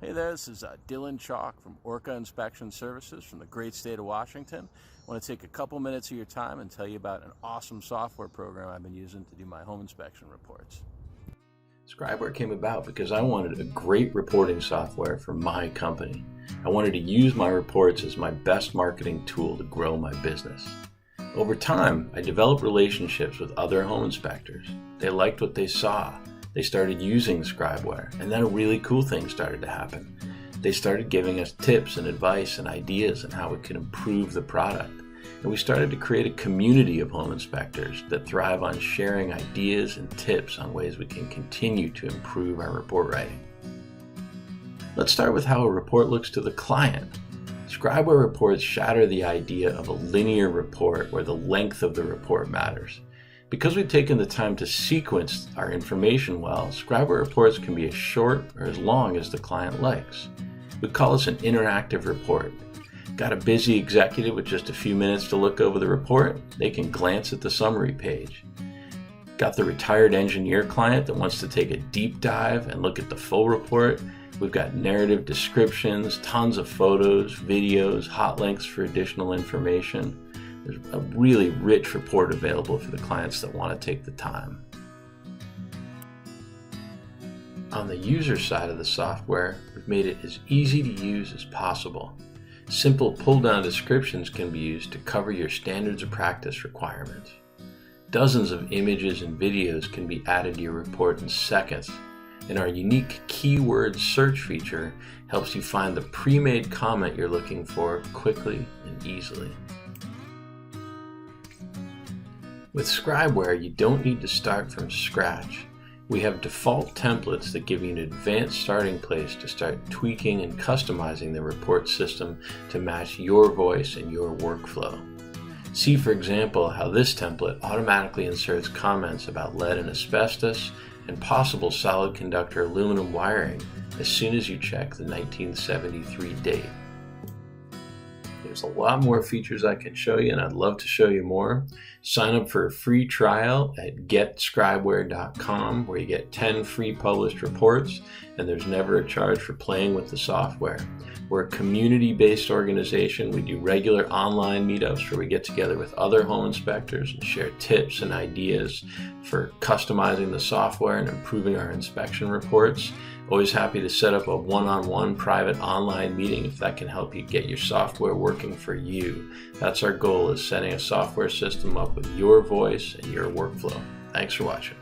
Hey there, this is Dylan Chalk from Orca Inspection Services from the great state of Washington. I want to take a couple minutes of your time and tell you about an awesome software program I've been using to do my home inspection reports. ScribeWare came about because I wanted a great reporting software for my company. I wanted to use my reports as my best marketing tool to grow my business. Over time, I developed relationships with other home inspectors. They liked what they saw. They started using ScribeWare, and then a really cool thing started to happen. They started giving us tips and advice and ideas on how we could improve the product. And we started to create a community of home inspectors that thrive on sharing ideas and tips on ways we can continue to improve our report writing. Let's start with how a report looks to the client. ScribeWare reports shatter the idea of a linear report where the length of the report matters. Because we've taken the time to sequence our information well, ScribeWare reports can be as short or as long as the client likes. We call this an interactive report. Got a busy executive with just a few minutes to look over the report? They can glance at the summary page. Got the retired engineer client that wants to take a deep dive and look at the full report? We've got narrative descriptions, tons of photos, videos, hot links for additional information. There's a really rich report available for the clients that want to take the time. On the user side of the software, we've made it as easy to use as possible. Simple pull-down descriptions can be used to cover your standards of practice requirements. Dozens of images and videos can be added to your report in seconds, and our unique keyword search feature helps you find the pre-made comment you're looking for quickly and easily. With ScribeWare, you don't need to start from scratch. We have default templates that give you an advanced starting place to start tweaking and customizing the report system to match your voice and your workflow. See, for example, how this template automatically inserts comments about lead and asbestos and possible solid conductor aluminum wiring as soon as you check the 1973 date. There's a lot more features I can show you, and I'd love to show you more. Sign up for a free trial at getscribeware.com, where you get 10 free published reports, and there's never a charge for playing with the software. We're a community-based organization. We do regular online meetups where we get together with other home inspectors and share tips and ideas for customizing the software and improving our inspection reports. Always happy to set up a one-on-one private online meeting if that can help you get your software working for you. That's our goal, is setting a software system up with your voice and your workflow. Thanks for watching.